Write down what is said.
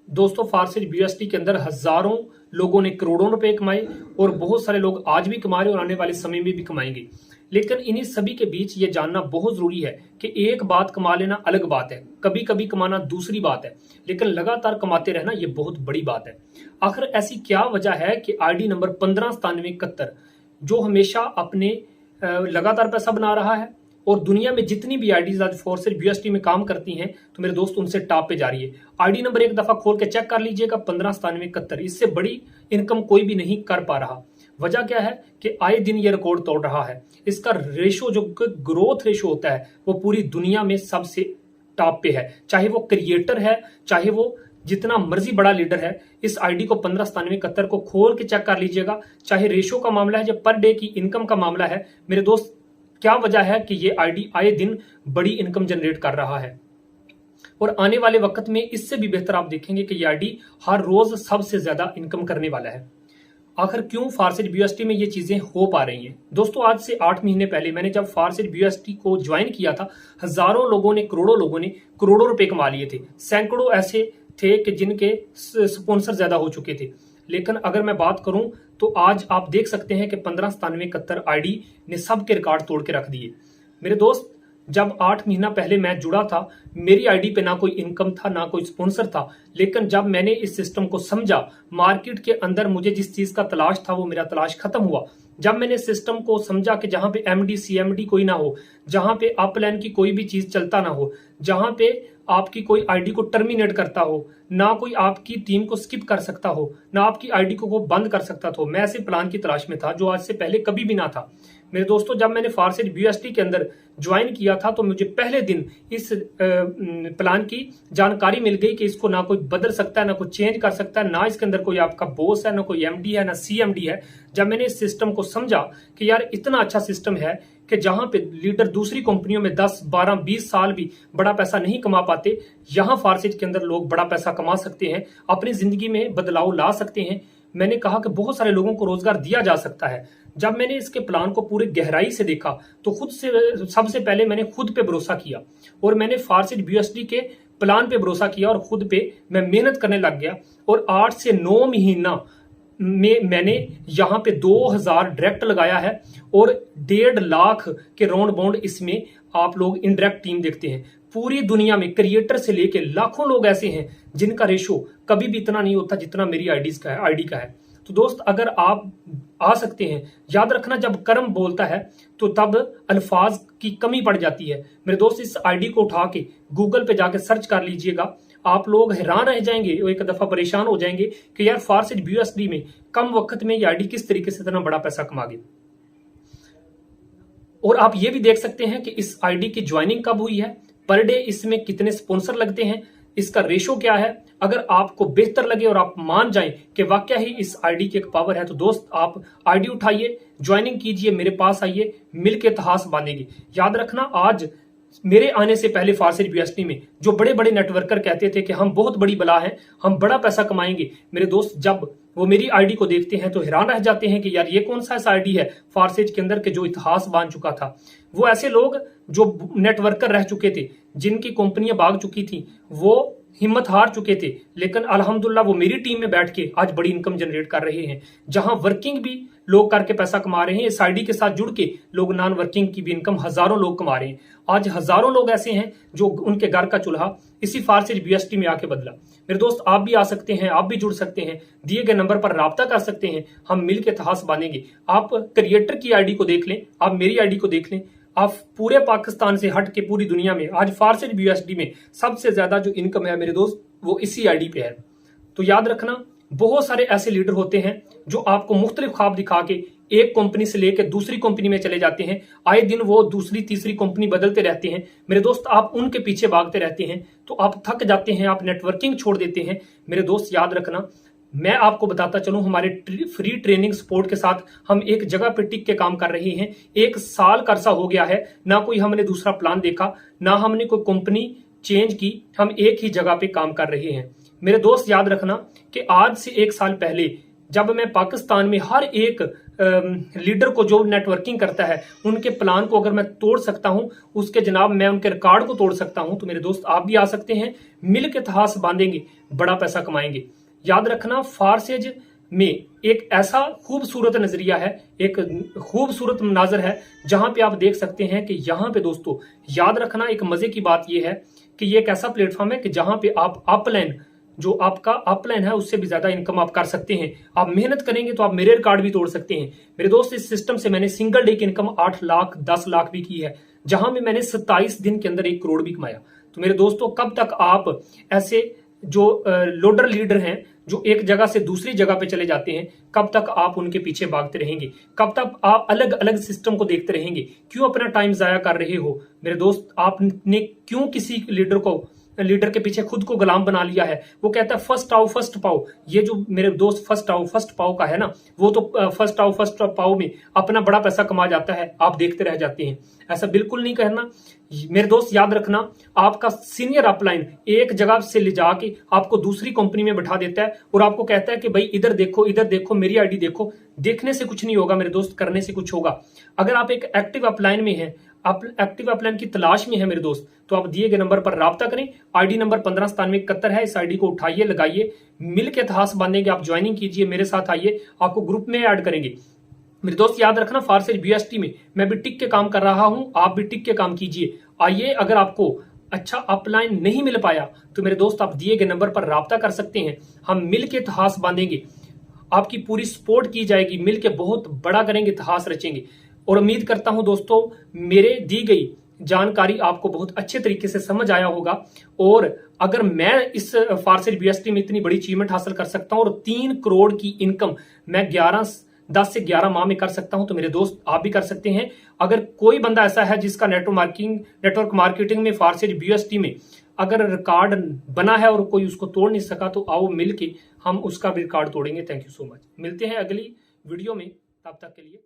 दोस्तों फारसेज बीएसटी के अंदर हजारों लोगों ने करोड़ों रुपए कमाए और बहुत सारे लोग आज भी कमा रहे और आने वाले समय में भी कमाएंगे। लेकिन इन्हीं सभी के बीच ये जानना बहुत जरूरी है कि एक बात कमा लेना अलग बात है, कभी कभी कमाना दूसरी बात है, लेकिन लगातार कमाते रहना ये बहुत बड़ी बात है। आखिर ऐसी क्या वजह है कि आईडी नंबर 159771 जो हमेशा अपने लगातार पैसा बना रहा है और दुनिया में जितनी भी आईडीज आज फोर्सेज बीएसटी में काम करती हैं तो मेरे दोस्त उनसे टॉप पे जा रही है। आईडी नंबर एक दफा खोल के चेक कर लीजिएगा, 159771, इससे बड़ी इनकम कोई भी नहीं कर पा रहा। वजह क्या है कि आए दिन ये रिकॉर्ड तोड़ रहा है। इसका रेशो जो ग्रोथ रेशो होता है वो पूरी दुनिया में सबसे टॉप पे है, चाहे वो क्रिएटर है, चाहे वो जितना मर्जी बड़ा लीडर है। इस आईडी को 159771 को खोल के चेक कर लीजिएगा, चाहे रेशो का मामला है या पर डे की इनकम का मामला है। मेरे दोस्त क्या वजह है कि ये आईडी आए दिन बड़ी इनकम जनरेट कर रहा है और आने वाले वक्त में इससे भी बेहतर आप देखेंगे कि ये आईडी हर रोज सबसे ज्यादा इनकम करने वाला है। आखिर क्यों फारसेज बीएसटी में ये चीजें हो पा रही हैं? दोस्तों आज से 8 महीने पहले मैंने जब फारसेज बीएसटी को ज्वाइन किया था, हजारों लोगों ने करोड़ों रुपए कमा लिए थे। सैकड़ों ऐसे थे कि जिनके स्पॉन्सर ज्यादा हो चुके थे। लेकिन अगर मैं बात करूं तो आज आप देख सकते हैं कि 159771 आईडी ने सबके रिकॉर्ड तोड़ के रख दिए। मेरे दोस्त जब 8 महीना पहले मैं जुड़ा था, मेरी आईडी पे ना कोई इनकम था ना कोई स्पॉन्सर था, लेकिन जब मैंने इस सिस्टम को समझा, मार्केट के अंदर मुझे जिस चीज का तलाश था वो मेरा तलाश खत्म हुआ। जब मैंने सिस्टम को समझा कि जहां पे एमडी सीएमडी कोई ना हो, जहां पे अपलाइन की कोई भी चीज चलता ना हो, जहां पे आपकी कोई आईडी को टर्मिनेट करता हो, ना कोई आपकी टीम को स्किप कर सकता हो, ना आपकी आईडी को बंद कर सकता था, मैं ऐसे प्लान की तलाश में था जो आज से पहले कभी भी ना था। मेरे दोस्तों जब मैंने फारसेज बीएसटी के अंदर ज्वाइन किया था तो मुझे पहले दिन इस प्लान की जानकारी मिल गई कि इसको ना कोई बदल सकता है, ना कोई चेंज कर सकता है, ना इसके अंदर कोई आपका बॉस है, ना कोई एमडी है, ना सीएमडी है। जब मैंने इस सिस्टम को समझा कि यार इतना अच्छा सिस्टम है कि जहां पे लीडर दूसरी कंपनियों में 10, 12, 20 साल भी बड़ा पैसा नहीं कमा पाते, यहां फारसेज के अंदर लोग बड़ा पैसा कमा सकते हैं, अपनी जिंदगी में बदलाव ला सकते हैं। मैंने कहा कि बहुत सारे लोगों को रोजगार दिया जा सकता है। जब मैंने इसके प्लान को पूरी गहराई से देखा तो खुद से सबसे पहले मैंने खुद पे भरोसा किया और मैंने फारसेज बीएसटी के प्लान पे भरोसा किया और खुद पे मैं मेहनत करने लग गया। और 8 से 9 महीना में मैंने यहाँ पे 2000 डायरेक्ट लगाया है और 1.5 लाख के राउंड बाउंड इसमें आप लोग इनडायरेक्ट टीम देखते हैं। पूरी दुनिया में क्रिएटर से लेके लाखों लोग ऐसे हैं जिनका रेशो कभी भी इतना नहीं होता जितना मेरी आईडी का है। तो दोस्त अगर आप आ सकते हैं, याद रखना जब कर्म बोलता है तो तब अल्फाज की कमी पड़ जाती है। मेरे दोस्त इस आईडी को उठा के गूगल पे जाके सर्च कर लीजिएगा, आप लोग हैरान रह जाएंगे और एक दफा परेशान हो जाएंगे कि यार फारसेज बीएसटी में कम वक्त में ये आईडी किस तरीके से इतना बड़ा पैसा कमा गई। और आप ये भी देख सकते हैं कि इस आईडी की ज्वाइनिंग कब हुई है, पर डे इसमें कितने स्पॉन्सर लगते हैं, इसका रेशो क्या है। अगर आपको बेहतर लगे और आप मान जाएं कि वाकया ही इस आईडी की एक पावर है तो दोस्त आप आईडी उठाइए, ज्वाइनिंग कीजिए, मेरे पास आइए, मिलकर इतिहास बांधेंगे। याद रखना आज मेरे आने से पहले फारसेज बीएसटी में जो बड़े बड़े नेटवर्कर कहते थे कि हम बहुत बड़ी बला हैं, हम बड़ा पैसा कमाएंगे, मेरे दोस्त जब वो मेरी आईडी को देखते हैं तो हैरान रह जाते हैं कि यार ये कौन सा ऐसा आईडी है फारसेज के अंदर के जो इतिहास बांध चुका था। वो ऐसे लोग जो नेटवर्कर रह चुके थे, जिनकी कंपनियां भाग चुकी थी, वो हिम्मत हार चुके थे, लेकिन अल्हम्दुलिल्लाह वो मेरी टीम में बैठ के आज बड़ी इनकम जनरेट कर रहे हैं। जहां वर्किंग भी लोग करके पैसा कमा रहे हैं, इस आईडी के साथ जुड़ के लोग नॉन वर्किंग की भी इनकम हजारों लोग कमा रहे हैं। आज हजारों लोग ऐसे हैं जो उनके घर का चूल्हा इसी फारसेज बीएसटी में आके बदला। मेरे दोस्त आप भी आ सकते हैं, आप भी जुड़ सकते हैं, दिए गए नंबर पर राब्ता कर सकते हैं, हम मिलकर इतिहास बांधेंगे। आप क्रिएटर की आईडी को देख लें, आप मेरी आईडी को देख लें, आप पूरे पाकिस्तान से हट के पूरी दुनिया में आज फारसेज बीएसटी में सबसे ज्यादा जो इनकम है मेरे दोस्त वो इसी आईडी पे है। तो याद रखना बहुत सारे ऐसे लीडर होते हैं जो आपको मुख्तलिफ ख्वाब दिखा के एक कंपनी से लेकर दूसरी कंपनी में चले जाते हैं, आए दिन वो दूसरी तीसरी कंपनी बदलते रहते हैं। मेरे दोस्त आप उनके पीछे भागते रहते हैं तो आप थक जाते हैं, आप नेटवर्किंग छोड़ देते हैं। मेरे दोस्त याद रखना, मैं आपको बताता चलूं, हमारे फ्री ट्रेनिंग सपोर्ट के साथ हम एक जगह पे टिक के काम कर रहे हैं। 1 साल का अरसा हो गया है, ना कोई हमने दूसरा प्लान देखा, ना हमने कोई कंपनी चेंज की, हम एक ही जगह पे काम कर रहे हैं। मेरे दोस्त याद रखना कि आज से 1 साल पहले जब मैं पाकिस्तान में हर एक लीडर को जो नेटवर्किंग करता है उनके प्लान को अगर मैं तोड़ सकता हूं, उसके जनाब मैं उनके रिकॉर्ड को तोड़ सकता हूं, तो मेरे दोस्त आप भी आ सकते हैं, मिल के इतिहास बांधेंगे, बड़ा पैसा कमाएंगे। याद रखना, फारसेज में एक ऐसा खूबसूरत नजरिया है, एक खूबसूरत मनाजर है, जहां पे आप देख सकते हैं कि यहां पे दोस्तों याद रखना, एक मजे की बात यह है कि ये एक ऐसा प्लेटफॉर्म है कि जहां पे आप अपलाइन, जो आपका अपलाइन है उससे भी ज्यादा इनकम आप कर सकते हैं। आप मेहनत करेंगे तो आप मेरे रिकॉर्ड भी तोड़ सकते हैं। मेरे दोस्त, इस सिस्टम से मैंने सिंगल डे की इनकम 8 लाख 10 लाख भी की है, जहां में मैंने 27 दिन के अंदर 1 करोड़ भी कमाया। तो मेरे दोस्तों, कब तक आप ऐसे जो लोडर लीडर हैं जो एक जगह से दूसरी जगह पे चले जाते हैं, कब तक आप उनके पीछे भागते रहेंगे? कब तक आप अलग अलग सिस्टम को देखते रहेंगे? क्यों अपना टाइम जाया कर रहे हो? मेरे दोस्त, आपने क्यों किसी लीडर के पीछे खुद को गुलाम बना लिया है? वो कहता है फर्स्ट आओ फर्स्ट पाओ। ये जो मेरे दोस्त फर्स्ट आओ फर्स्ट पाओ का है ना, वो तो फर्स्ट आओ फर्स्ट पाओ में अपना बड़ा पैसा कमा जाता है, आप देखते रह जाते हैं। ऐसा बिल्कुल नहीं करना मेरे दोस्त। याद रखना, आपका सीनियर अपलाइन एक जगह से ले जाके आपको दूसरी कंपनी में बैठा देता है और आपको कहता है कि भाई इधर देखो, मेरी आईडी देखो। देखने से कुछ नहीं होगा मेरे दोस्त, करने से कुछ होगा। अगर आप एक एक्टिव अपलाइन में हैं, एक्टिव अपलाइन की तलाश में है मेरे दोस्त, तो आप दिए गए नंबर पर राब्ता करें। आईडी नंबर 159771 है। इस आईडी को उठाइए, लगाइए, मिल के इतिहास बांधेंगे। आप ज्वाइनिंग कीजिए, मेरे साथ आइए, आपको ग्रुप में ऐड करेंगे। मेरे दोस्त याद रखना, फारसेज BST में मैं भी टिक के काम कर रहा हूं, आप भी टिक के काम कीजिए। आइए, अगर आपको अच्छा अपलाइन नहीं मिल पाया तो मेरे दोस्त आप दिए गए नंबर पर राब्ता कर सकते हैं। हम मिल के इतिहास बांधेंगे, आपकी पूरी सपोर्ट की जाएगी, मिल के बहुत बड़ा करेंगे, इतिहास रचेंगे। और उम्मीद करता हूं दोस्तों, मेरे दी गई जानकारी आपको बहुत अच्छे तरीके से समझ आया होगा। और अगर मैं इस फारसेज BST में इतनी बड़ी अचीवमेंट हासिल कर सकता हूं और 3 करोड़ की इनकम मैं 10 से 11 माह में कर सकता हूं, तो मेरे दोस्त आप भी कर सकते हैं। अगर कोई बंदा ऐसा है जिसका नेटवर्क मार्केटिंग में फारसेज BST में अगर रिकॉर्ड बना है और कोई उसको तोड़ नहीं सका, तो आओ मिल के हम उसका भी रिकॉर्ड तोड़ेंगे। Thank you so much. मिलते हैं अगली वीडियो में, तब तक के लिए।